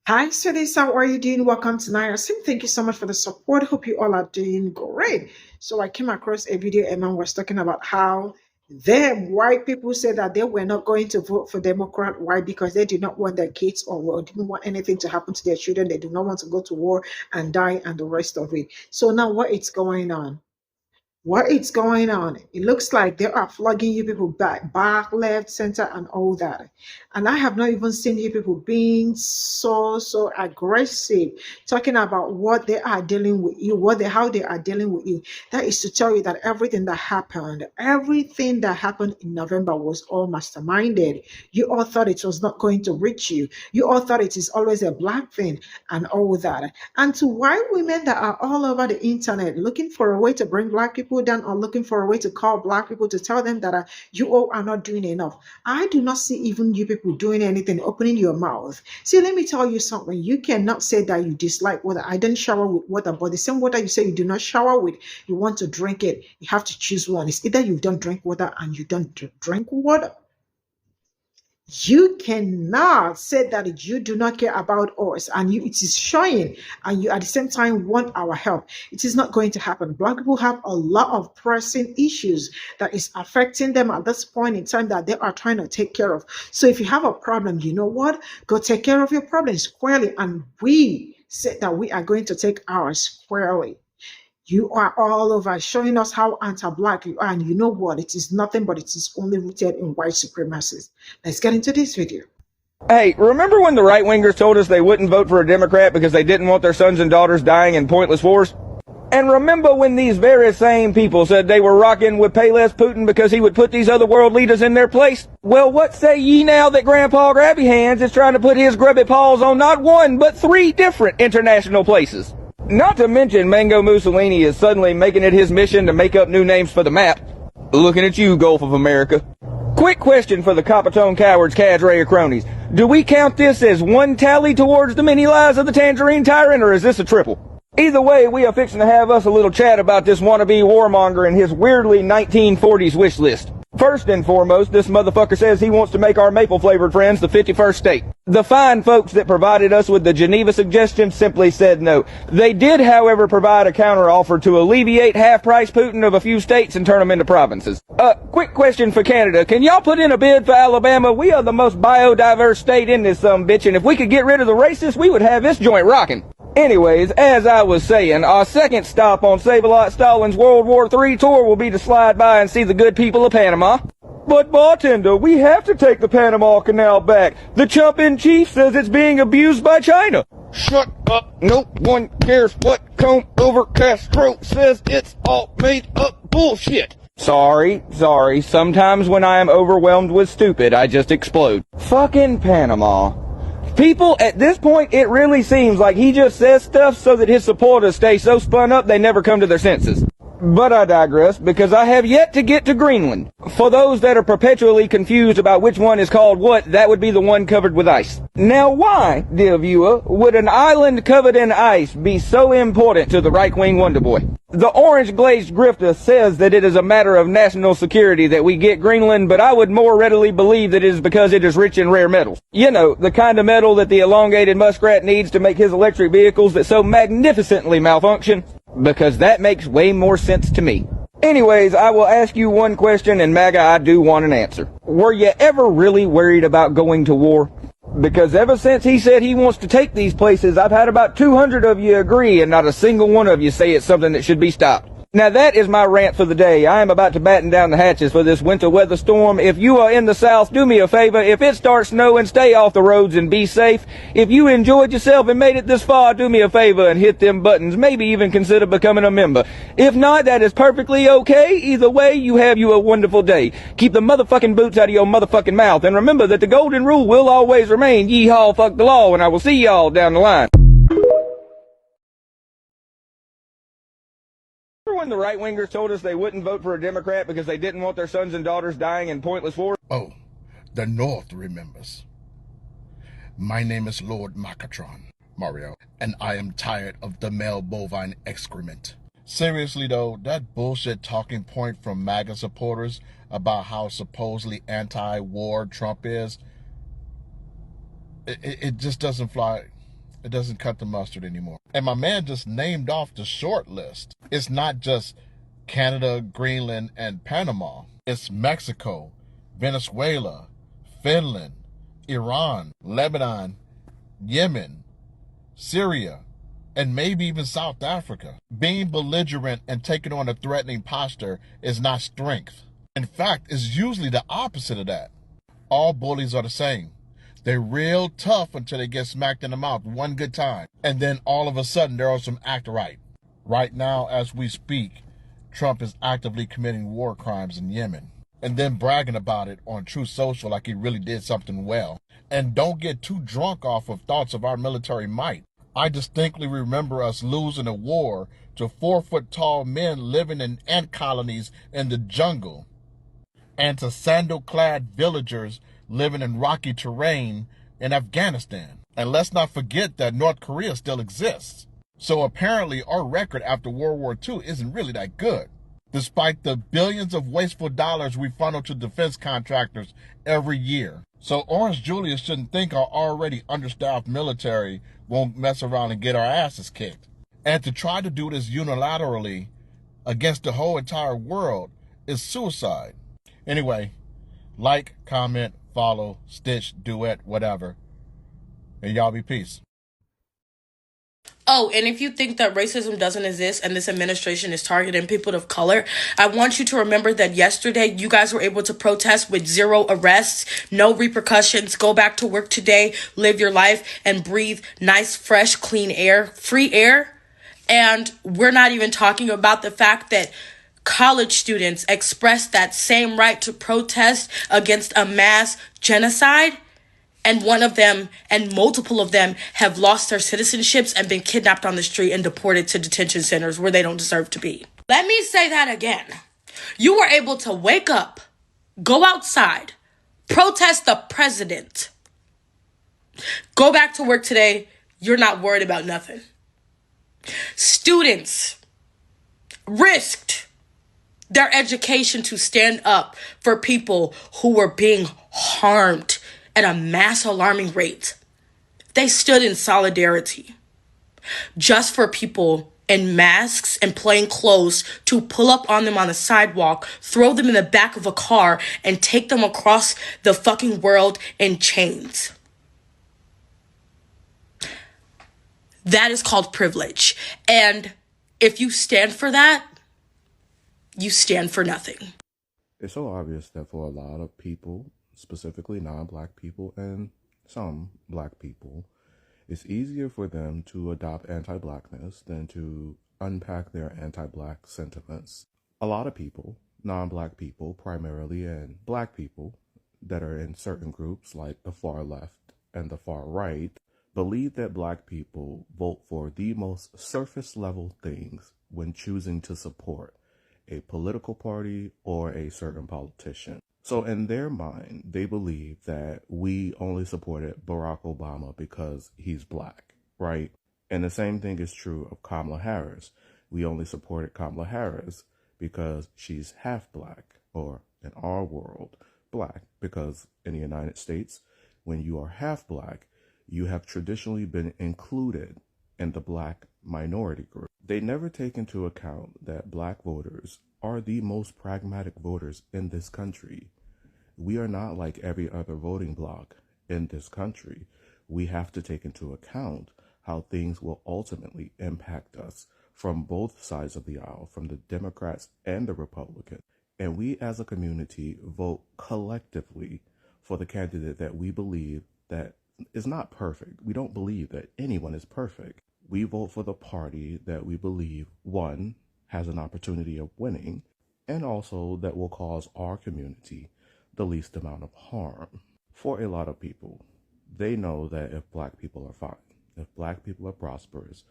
Hi, students. How are you doing? Welcome to NIRC. Thank you so much for the support. Hope you all are doing great. So I came across a video, and man was talking about how them white people said that they were not going to vote for Democrat. Why? Because they did not want their kids or didn't want anything to happen to their children. They do not want to go to war and die and the rest of it. So now what is going on? What is going on? It looks like they are flogging you people back, left, center, and all that. And I have not even seen you people being so aggressive, talking about what they are dealing with you, how they are dealing with you. That is to tell you that everything that happened in November was all masterminded. You all thought it was not going to reach you. You all thought it is always a black thing and all that. And to white women that are all over the internet looking for a way to bring black people down or looking for a way to call black people to tell them that you all are not doing enough. I do not see even you people doing anything, opening your mouth. See, let me tell you something. You cannot say that you dislike water. I don't shower with water, but the same water you say you do not shower with, you want to drink it. You have to choose one. It's either you don't drink water and you don't drink water. You cannot say that you do not care about us and it is showing, and you at the same time want our help. It is not going to happen. Black people have a lot of pressing issues that is affecting them at this point in time that they are trying to take care of. So if you have a problem, you know what? Go take care of your problems squarely, and we said that we are going to take ours squarely. You are all over showing us how anti-black you are, and you know what? It is nothing but it is only rooted in white supremacy. Let's get into this video. Hey, remember when the right-wingers told us they wouldn't vote for a Democrat because they didn't want their sons and daughters dying in pointless wars? And remember when these very same people said they were rocking with Payless Putin because he would put these other world leaders in their place? Well, what say ye now that Grandpa Grabby Hands is trying to put his grubby paws on not one, but 3 different international places? Not to mention Mango Mussolini is suddenly making it his mission to make up new names for the map. Looking at you, Gulf of America. Quick question for the Coppertone cowards, cadre, or cronies. Do we count this as one tally towards the many lies of the Tangerine Tyrant, or is this a triple? Either way, we are fixing to have us a little chat about this wannabe warmonger and his weirdly 1940s wish list. First and foremost, this motherfucker says he wants to make our maple-flavored friends the 51st state. The fine folks that provided us with the Geneva suggestion simply said no. They did, however, provide a counteroffer to alleviate half-price Putin of a few states and turn them into provinces. Quick question for Canada. Can y'all put in a bid for Alabama? We are the most biodiverse state in this bitch, and if we could get rid of the racists, we would have this joint rocking. Anyways, as I was saying, our second stop on Save-A-Lot Stalin's World War III tour will be to slide by and see the good people of Panama. But bartender, we have to take the Panama Canal back. The chump-in-chief says it's being abused by China. Shut up. No one cares what comb-over Castro says. It's all made up bullshit. Sorry. Sometimes when I am overwhelmed with stupid, I just explode. Fucking Panama. People, at this point, it really seems like he just says stuff so that his supporters stay so spun up they never come to their senses. But I digress, because I have yet to get to Greenland. For those that are perpetually confused about which one is called what, that would be the one covered with ice. Now why, dear viewer, would an island covered in ice be so important to the right-wing Wonder Boy? The orange-glazed grifter says that it is a matter of national security that we get Greenland, but I would more readily believe that it is because it is rich in rare metals. You know, the kind of metal that the elongated muskrat needs to make his electric vehicles that so magnificently malfunction. Because that makes way more sense to me. Anyways, I will ask you one question, and MAGA, I do want an answer. Were you ever really worried about going to war? Because ever since he said he wants to take these places, I've had about 200 of you agree, and not a single one of you say it's something that should be stopped. Now that is my rant for the day. I am about to batten down the hatches for this winter weather storm. If you are in the South, do me a favor. If it starts snowing, stay off the roads and be safe. If you enjoyed yourself and made it this far, do me a favor and hit them buttons. Maybe even consider becoming a member. If not, that is perfectly okay. Either way, you have you a wonderful day. Keep the motherfucking boots out of your motherfucking mouth. And remember that the golden rule will always remain. Yeehaw, fuck the law, and I will see y'all down the line. When the right-wingers told us they wouldn't vote for a Democrat because they didn't want their sons and daughters dying in pointless wars? Oh, the North remembers. My name is Lord Macatron, Mario, and I am tired of the male bovine excrement. Seriously though, that bullshit talking point from MAGA supporters about how supposedly anti-war Trump is, it just doesn't fly. It doesn't cut the mustard anymore. And my man just named off the short list. It's not just Canada, Greenland, and Panama. It's Mexico, Venezuela, Finland, Iran, Lebanon, Yemen, Syria, and maybe even South Africa. Being belligerent and taking on a threatening posture is not strength. In fact, it's usually the opposite of that. All bullies are the same. They're real tough until they get smacked in the mouth one good time. And then all of a sudden, they're on some act right. Right now, as we speak, Trump is actively committing war crimes in Yemen. And then bragging about it on Truth Social like he really did something well. And don't get too drunk off of thoughts of our military might. I distinctly remember us losing a war to 4-foot-tall men living in ant colonies in the jungle, and to sandal-clad villagers living in rocky terrain in Afghanistan. And let's not forget that North Korea still exists. So apparently our record after World War II isn't really that good, despite the billions of wasteful dollars we funnel to defense contractors every year. So Orange Julius shouldn't think our already understaffed military won't mess around and get our asses kicked. And to try to do this unilaterally against the whole entire world is suicide. Anyway, like, comment, follow, stitch, duet, whatever. And y'all be peace. Oh, and if you think that racism doesn't exist and this administration is targeting people of color, I want you to remember that yesterday you guys were able to protest with 0 arrests, no repercussions, go back to work today, live your life, and breathe nice, fresh, clean air, free air. And we're not even talking about the fact that college students expressed that same right to protest against a mass genocide. And one of them and multiple of them have lost their citizenships and been kidnapped on the street and deported to detention centers where they don't deserve to be. Let me say that again. You were able to wake up, go outside, protest the president, go back to work today. You're not worried about nothing. Students risked their education to stand up for people who were being harmed at a mass alarming rate. They stood in solidarity just for people in masks and plain clothes to pull up on them on the sidewalk, throw them in the back of a car, and take them across the fucking world in chains. That is called privilege. And if you stand for that, you stand for nothing. It's so obvious that for a lot of people, specifically non-black people and some black people, it's easier for them to adopt anti-blackness than to unpack their anti-black sentiments. A lot of people, non-black people primarily, and black people that are in certain groups like the far left and the far right, believe that black people vote for the most surface level things when choosing to support a political party or a certain politician. So in their mind, they believe that we only supported Barack Obama because he's black, right? And the same thing is true of Kamala Harris. We only supported Kamala Harris because she's half black, or in our world, black, because in the United States, when you are half black, you have traditionally been included in the black minority group. They never take into account that black voters are the most pragmatic voters in this country. We are not like every other voting bloc in this country. We have to take into account how things will ultimately impact us from both sides of the aisle, from the Democrats and the Republicans. And we as a community vote collectively for the candidate that we believe that is not perfect. We don't believe that anyone is perfect. We vote for the party that we believe, one, has an opportunity of winning, and also that will cause our community the least amount of harm. For a lot of people, they know that if black people are fine, if black people are prosperous,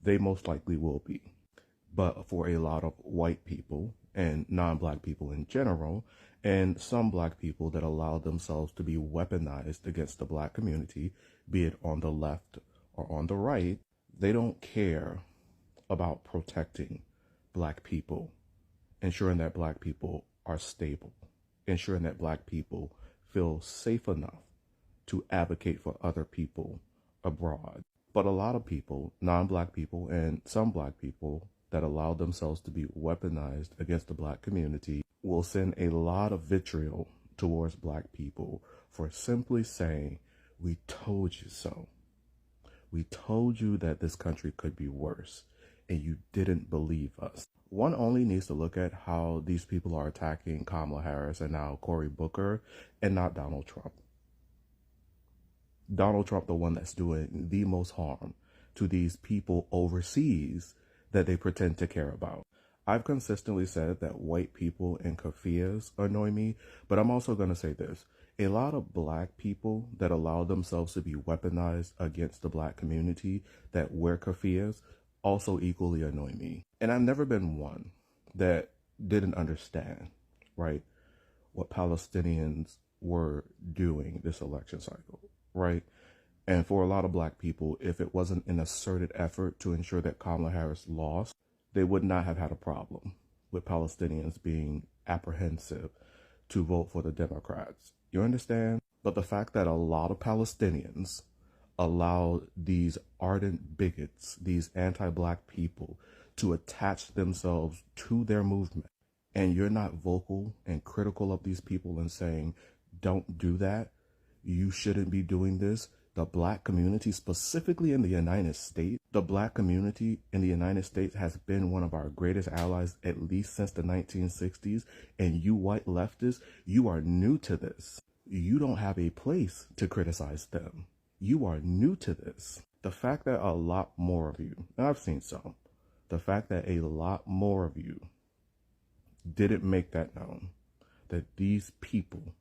they most likely will be. But for a lot of white people and non-black people in general, and some black people that allow themselves to be weaponized against the black community, be it on the left or on the right, they don't care about protecting black people, ensuring that black people are stable, ensuring that black people feel safe enough to advocate for other people abroad. But a lot of people, non-black people and some black people that allow themselves to be weaponized against the black community will send a lot of vitriol towards black people for simply saying, we told you so. We told you that this country could be worse, and you didn't believe us. One only needs to look at how these people are attacking Kamala Harris and now Cory Booker, and not Donald Trump. Donald Trump, the one that's doing the most harm to these people overseas that they pretend to care about. I've consistently said that white people in keffiyehs annoy me, but I'm also going to say this. A lot of black people that allow themselves to be weaponized against the black community that wear keffiyehs also equally annoy me. And I've never been one that didn't understand, right, what Palestinians were doing this election cycle, right? And for a lot of black people, if it wasn't an asserted effort to ensure that Kamala Harris lost, they would not have had a problem with Palestinians being apprehensive to vote for the Democrats. You understand? But the fact that a lot of Palestinians allow these ardent bigots, these anti-black people, to attach themselves to their movement, and you're not vocal and critical of these people and saying, don't do that, you shouldn't be doing this. The black community, specifically in the United States, the black community in the United States has been one of our greatest allies at least since the 1960s. And you white leftists, you are new to this. You don't have a place to criticize them. You are new to this. The fact that a lot more of you, and I've seen some, the fact that a lot more of you didn't make that known, that these people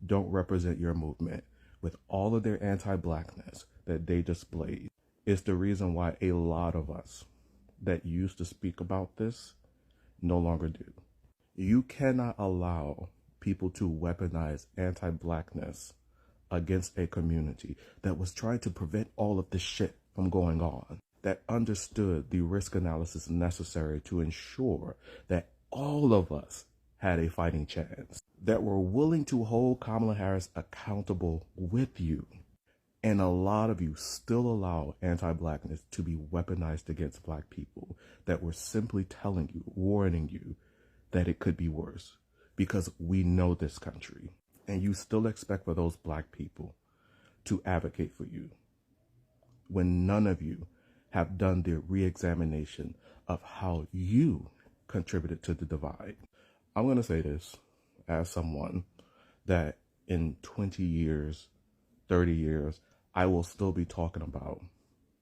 don't represent your movement with all of their anti-blackness that they displayed, is the reason why a lot of us that used to speak about this no longer do. You cannot allow people to weaponize anti-blackness against a community that was trying to prevent all of this shit from going on, that understood the risk analysis necessary to ensure that all of us had a fighting chance, that were willing to hold Kamala Harris accountable with you. And a lot of you still allow anti-blackness to be weaponized against black people that were simply telling you, warning you that it could be worse because we know this country. And you still expect for those black people to advocate for you when none of you have done the re-examination of how you contributed to the divide. I'm going to say this as someone that in 20 years, 30 years, I will still be talking about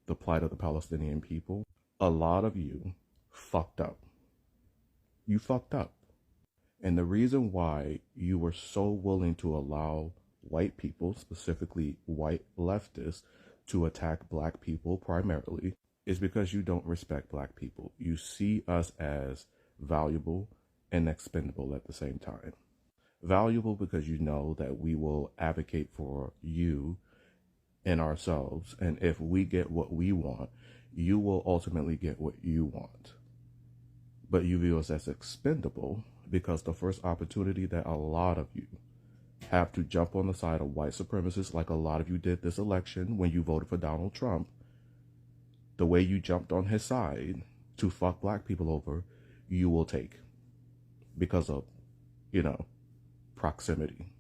the plight of the Palestinian people. A lot of you fucked up. You fucked up. And the reason why you were so willing to allow white people, specifically white leftists, to attack black people primarily is because you don't respect black people. You see us as valuable and expendable at the same time. Valuable because you know that we will advocate for you and ourselves, and if we get what we want, you will ultimately get what you want. But you view us as expendable because the first opportunity that a lot of you have to jump on the side of white supremacists, like a lot of you did this election when you voted for Donald Trump, the way you jumped on his side to fuck black people over, you will take because of, proximity.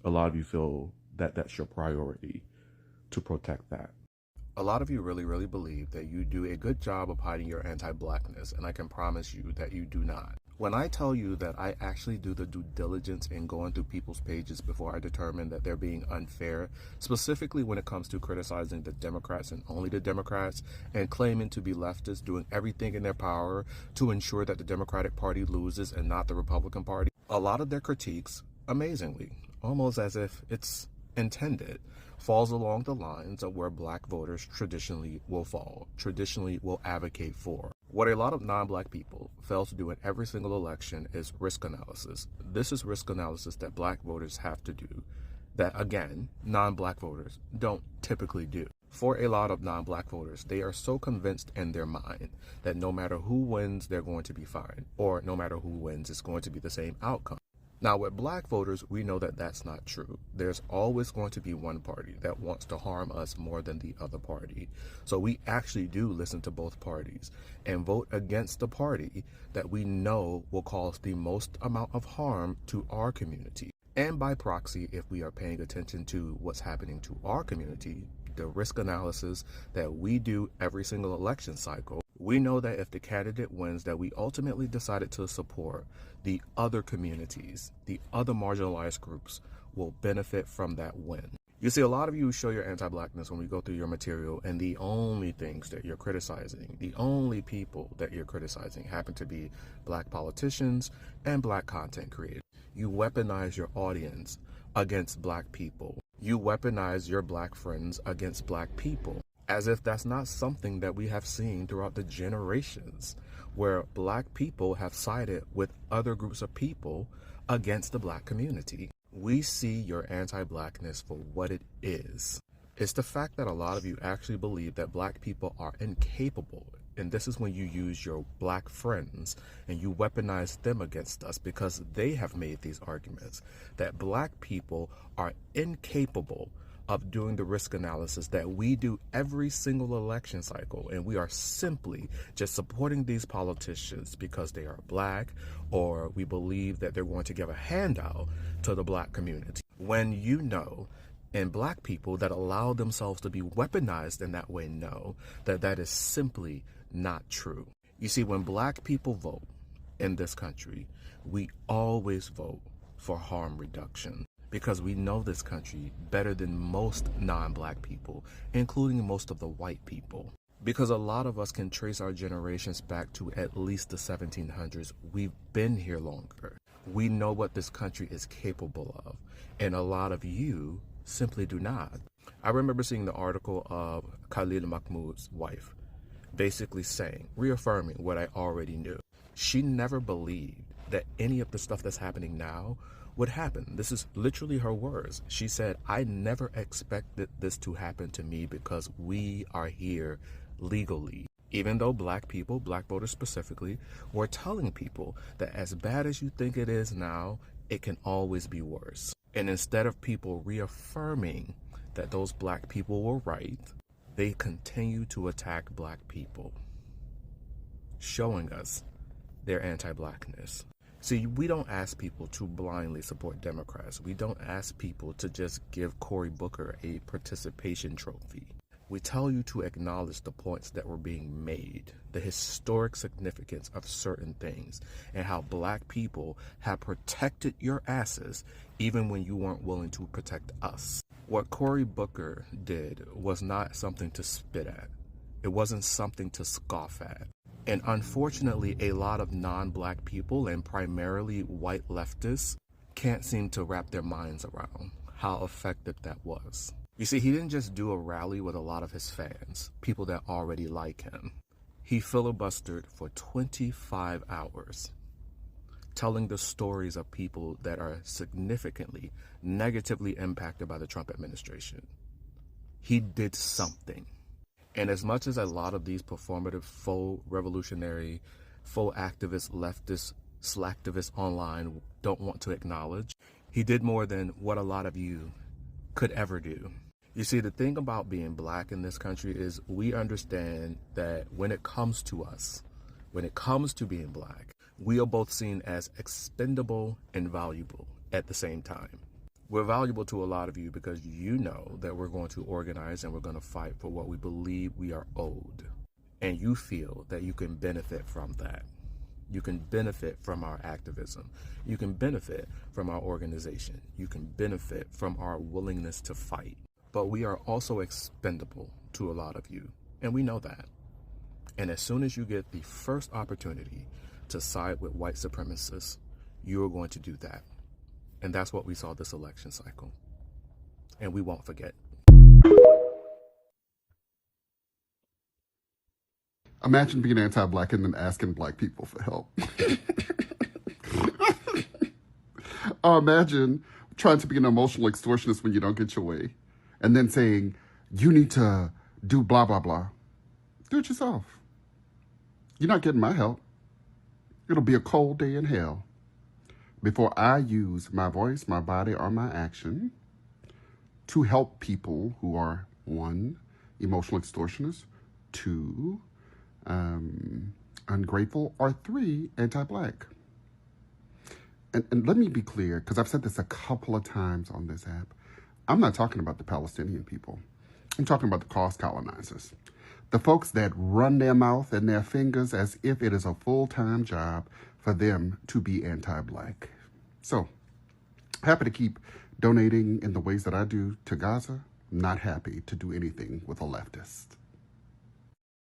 A lot of you feel that that's your priority to protect that. A lot of you really, really believe that you do a good job of hiding your anti-blackness, and I can promise you that you do not. When I tell you that I actually do the due diligence in going through people's pages before I determine that they're being unfair, specifically when it comes to criticizing the Democrats and only the Democrats, and claiming to be leftists, doing everything in their power to ensure that the Democratic Party loses and not the Republican Party, a lot of their critiques, amazingly, almost as if it's intended, falls along the lines of where black voters traditionally will fall, traditionally will advocate for. What a lot of non-black people fail to do in every single election is risk analysis. This is risk analysis that black voters have to do, that again, non-black voters don't typically do. For a lot of non-black voters, they are so convinced in their mind that no matter who wins, they're going to be fine, or no matter who wins, it's going to be the same outcome. Now, with black voters, we know that that's not true. There's always going to be one party that wants to harm us more than the other party. So we actually do listen to both parties and vote against the party that we know will cause the most amount of harm to our community. And by proxy, if we are paying attention to what's happening to our community, the risk analysis that we do every single election cycle, we know that if the candidate wins that we ultimately decided to support, the other communities, the other marginalized groups will benefit from that win. You see, a lot of you show your anti-blackness when we go through your material, and the only things that you're criticizing, the only people that you're criticizing happen to be black politicians and black content creators. You weaponize your audience against black people. You weaponize your black friends against black people, as if that's not something that we have seen throughout the generations, where black people have sided with other groups of people against the black community. We see your anti-blackness for what it is. It's the fact that a lot of you actually believe that black people are incapable. And this is when you use your black friends and you weaponize them against us, because they have made these arguments that black people are incapable of doing the risk analysis that we do every single election cycle. And we are simply just supporting these politicians because they are black, or we believe that they're going to give a handout to the black community. When you know, and black people that allow themselves to be weaponized in that way know that that is simply not true. You see, when black people vote in this country, we always vote for harm reduction, because we know this country better than most non-black people, including most of the white people. Because a lot of us can trace our generations back to at least the 1700s. We've been here longer. We know what this country is capable of, and a lot of you simply do not. I remember seeing the article of Khalil Mahmoud's wife basically saying, reaffirming what I already knew. She never believed that any of the stuff that's happening now would happen. This is literally her words. She said, I never expected this to happen to me because we are here legally. Even though black people, black voters specifically, were telling people that as bad as you think it is now, it can always be worse. And instead of people reaffirming that those black people were right, they continue to attack black people, showing us their anti-blackness. See, we don't ask people to blindly support Democrats. We don't ask people to just give Cory Booker a participation trophy. We tell you to acknowledge the points that were being made, the historic significance of certain things, and how black people have protected your asses even when you weren't willing to protect us. What Cory Booker did was not something to spit at. It wasn't something to scoff at. And unfortunately, a lot of non-black people, and primarily white leftists, can't seem to wrap their minds around how effective that was. You see, he didn't just do a rally with a lot of his fans, people that already like him. He filibustered for 25 hours, telling the stories of people that are significantly negatively impacted by the Trump administration. He did something. And as much as a lot of these performative, faux revolutionary, faux activist, leftist, slacktivists online don't want to acknowledge, he did more than what a lot of you could ever do. You see, the thing about being black in this country is we understand that when it comes to us, when it comes to being black, we are both seen as expendable and valuable at the same time. We're valuable to a lot of you because you know that we're going to organize and we're going to fight for what we believe we are owed. And you feel that you can benefit from that. You can benefit from our activism. You can benefit from our organization. You can benefit from our willingness to fight. But we are also expendable to a lot of you, and we know that. And as soon as you get the first opportunity to side with white supremacists, you are going to do that. And that's what we saw this election cycle. And we won't forget. Imagine being anti-black and then asking black people for help. Or imagine trying to be an emotional extortionist when you don't get your way, and then saying, you need to do blah, blah, blah. Do it yourself. You're not getting my help. It'll be a cold day in hell. before I use my voice, my body, or my action to help people who are, one, emotional extortionists, two, ungrateful, or three, anti-black. And let me be clear, because I've said this a couple of times on this app. I'm not talking about the Palestinian people. I'm talking about the cross-colonizers. The folks that run their mouth and their fingers as if it is a full-time job for them to be anti-black. So, happy to keep donating in the ways that I do to Gaza. Not happy to do anything with a leftist.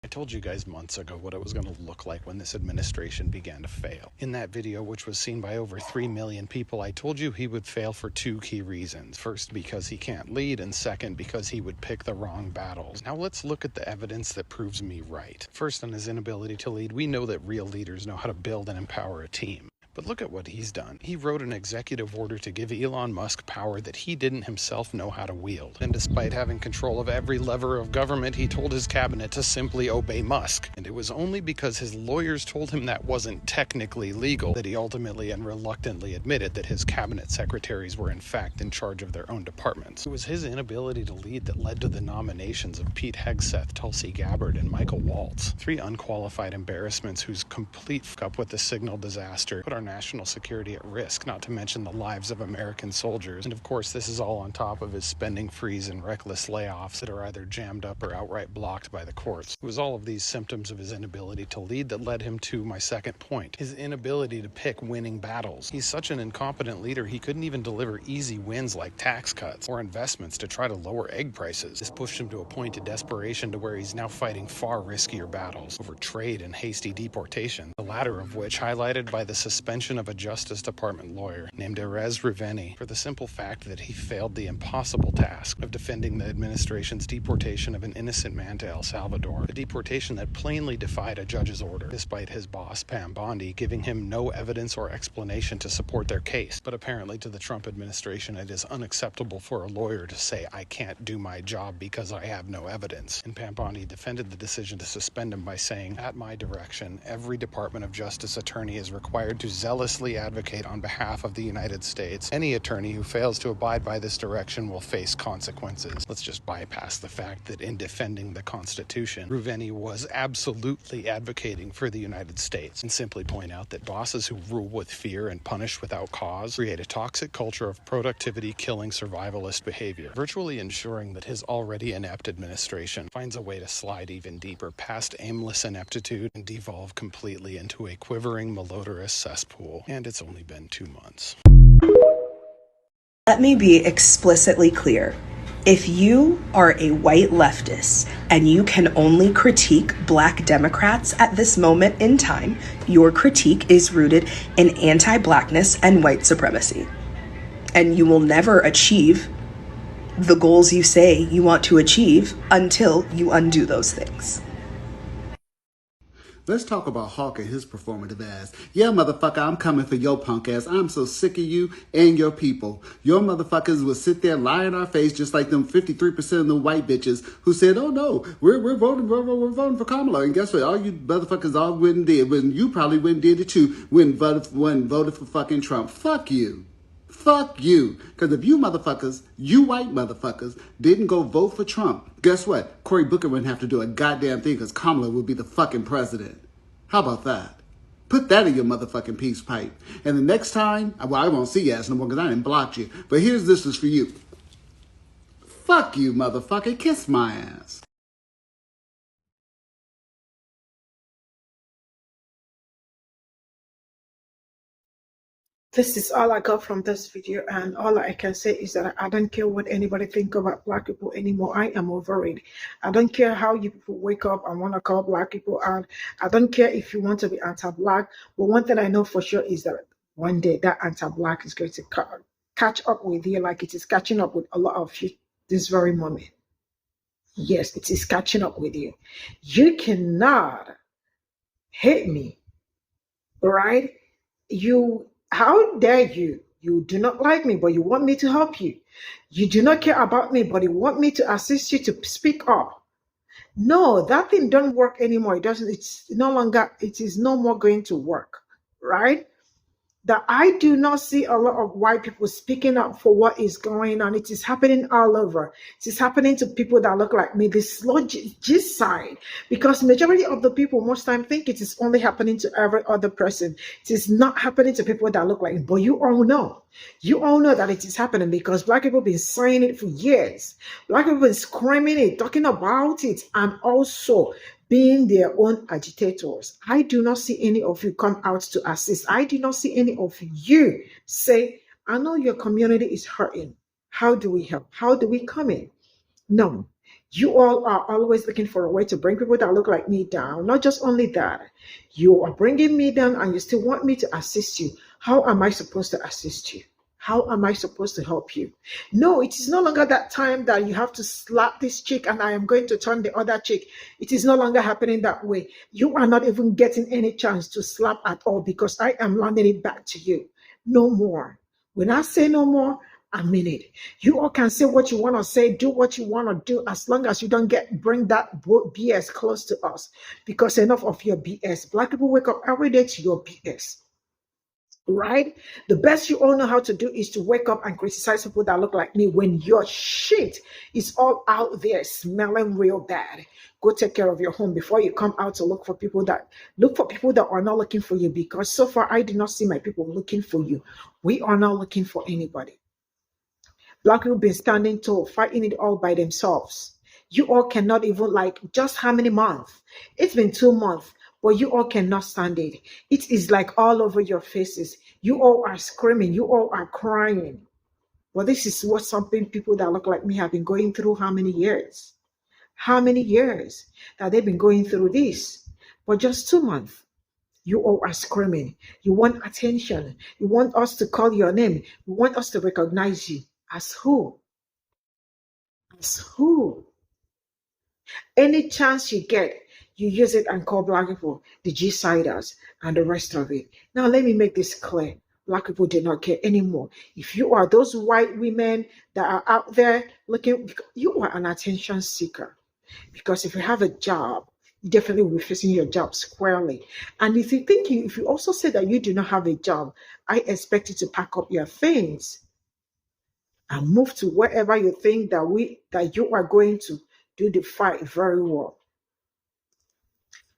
I told you guys months ago what it was going to look like when this administration began to fail. In that video, which was seen by over 3 million people, I told you he would fail for two key reasons. First, because he can't lead, and second, because he would pick the wrong battles. Now let's look at the evidence that proves me right. First, on his inability to lead, we know that real leaders know how to build and empower a team. But look at what he's done. He wrote an executive order to give Elon Musk power that he didn't himself know how to wield. And despite having control of every lever of government, he told his cabinet to simply obey Musk. And it was only because his lawyers told him that wasn't technically legal that he ultimately and reluctantly admitted that his cabinet secretaries were in fact in charge of their own departments. It was his inability to lead that led to the nominations of Pete Hegseth, Tulsi Gabbard, and Michael Waltz. Three unqualified embarrassments whose complete fuck-up with the signal disaster put our national security at risk, not to mention the lives of American soldiers. And of course, this is all on top of his spending freeze and reckless layoffs that are either jammed up or outright blocked by the courts. It was all of these symptoms of his inability to lead that led him to my second point, his inability to pick winning battles. He's such an incompetent leader, he couldn't even deliver easy wins like tax cuts or investments to try to lower egg prices. This pushed him to a point of desperation to where he's now fighting far riskier battles over trade and hasty deportation, the latter of which highlighted by the suspension of a Justice Department lawyer named Erez Riveni for the simple fact that he failed the impossible task of defending the administration's deportation of an innocent man to El Salvador, a deportation that plainly defied a judge's order, despite his boss, Pam Bondi, giving him no evidence or explanation to support their case. But apparently to the Trump administration, it is unacceptable for a lawyer to say, I can't do my job because I have no evidence. And Pam Bondi defended the decision to suspend him by saying, at my direction, every Department of Justice attorney is required to zealously advocate on behalf of the United States. Any attorney who fails to abide by this direction will face consequences. Let's just bypass the fact that in defending the Constitution, Ruveni was absolutely advocating for the United States, and simply point out that bosses who rule with fear and punish without cause create a toxic culture of productivity-killing survivalist behavior, virtually ensuring that his already inept administration finds a way to slide even deeper past aimless ineptitude and devolve completely into a quivering, malodorous cesspool. And it's only been 2 months. Let me be explicitly clear. If you are a white leftist and you can only critique Black Democrats at this moment in time, your critique is rooted in anti-blackness and white supremacy. And you will never achieve the goals you say you want to achieve until you undo those things. Let's talk about Hawk and his performative ass. Yeah, motherfucker, I'm coming for your punk ass. I'm so sick of you and your people. Your motherfuckers will sit there, lie in our face, just like them 53% of the white bitches who said, oh no, we're voting for Kamala. And guess what? All you motherfuckers all went and did, when you probably went and did it too, when voted for fucking Trump. Fuck you. Fuck you. Because if you motherfuckers, you white motherfuckers, didn't go vote for Trump, guess what? Cory Booker wouldn't have to do a goddamn thing because Kamala would be the fucking president. How about that? Put that in your motherfucking peace pipe. And the next time, well, I won't see your ass no more because I didn't block you. But here's this is for you. Fuck you, motherfucker. Kiss my ass. This is all I got from this video, and all I can say is that I don't care what anybody think about Black people anymore. I am over it. I don't care how you people wake up and want to call Black people out. I don't care if you want to be anti-Black, but one thing I know for sure is that one day that anti-Black is going to catch up with you like it is catching up with a lot of you this very moment. Yes, it is catching up with you. You cannot hate me, right? How dare you? You do not like me, but you want me to help you. You do not care about me, but you want me to assist you to speak up. No, that thing don't work anymore. It doesn't, it is no more going to work, right? that I do not see a lot of white people speaking up for what is going on. It is happening all over. It is happening to people that look like me, the slow G side, because majority of the people most time think it is only happening to every other person. It is not happening to people that look like me, but you all know. You all know that it is happening because black people have been saying it for years. Black people have been screaming it, talking about it, and also being their own agitators. I do not see any of you come out to assist. I do not see any of you say, I know your community is hurting. How do we help? How do we come in? No, you all are always looking for a way to bring people that look like me down. Not just only that, you are bringing me down and you still want me to assist you. How am I supposed to assist you? How am I supposed to help you? No, it is no longer that time that you have to slap this chick and I am going to turn the other chick. It is no longer happening that way. You are not even getting any chance to slap at all because I am landing it back to you. No more. When I say no more, I mean it. You all can say what you want to say, do what you want to do, as long as you don't bring that BS close to us. Because enough of your BS. Black people wake up every day to your BS. Right? The best you all know how to do is to wake up and criticize people that look like me when your shit is all out there smelling real bad. Go take care of your home before you come out to look for people that are not looking for you, because so far I do not see my people looking for you. We are not looking for anybody. Black people been standing tall, fighting it all by themselves. You all cannot even, like, just how many months? It's been 2 months, but you all cannot stand it. It is like all over your faces. You all are screaming. You all are crying. Well, this is what some people that look like me have been going through how many years? How many years that they've been going through this? For just 2 months. You all are screaming. You want attention. You want us to call your name. You want us to recognize you. As who? As who? Any chance you get, you use it and call black people the G-siders and the rest of it. Now, let me make this clear. Black people do not care anymore. If you are those white women that are out there looking, you are an attention seeker. Because if you have a job, you definitely will be facing your job squarely. And if you also say that you do not have a job, I expect you to pack up your things and move to wherever you think that you are going to do the fight very well.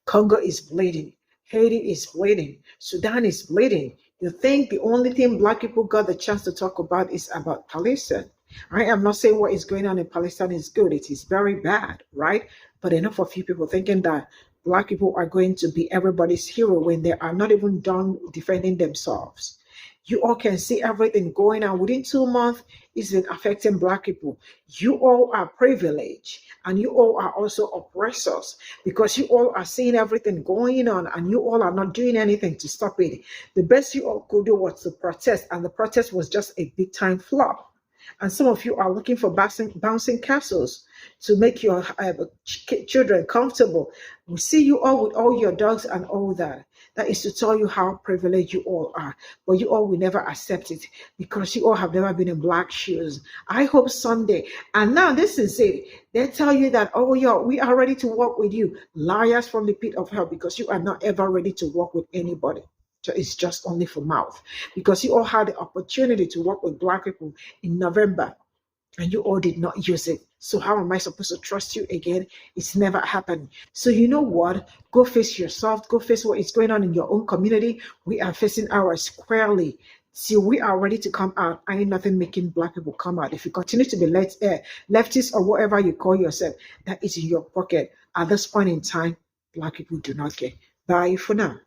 Congo is bleeding. Haiti is bleeding. Sudan is bleeding. You think the only thing black people got the chance to talk about is about Palestine. I am not saying what is going on in Palestine is good. It is very bad, right? But enough of you people thinking that black people are going to be everybody's hero when they are not even done defending themselves. You all can see everything going on within 2 months. It's been affecting black people. You all are privileged and you all are also oppressors because you all are seeing everything going on and you all are not doing anything to stop it. The best you all could do was to protest, and the protest was just a big time flop. And some of you are looking for bouncing castles to make your children comfortable. We see you all with all your dogs and all that. That is to tell you how privileged you all are. But you all will never accept it because you all have never been in black shoes. I hope someday. And now this is it. They tell you that, oh, yeah, we are ready to work with you. Liars from the pit of hell, because you are not ever ready to work with anybody. It's just only for mouth, because you all had the opportunity to work with black people in November and you all did not use it. So how am I supposed to trust you again? It's never happened. So you know what? Go face yourself. Go face what is going on in your own community. We are facing ours squarely. See, we are ready to come out. I ain't nothing making black people come out. If you continue to be leftist or whatever you call yourself, that is in your pocket. At this point in time, black people do not care. Bye for now.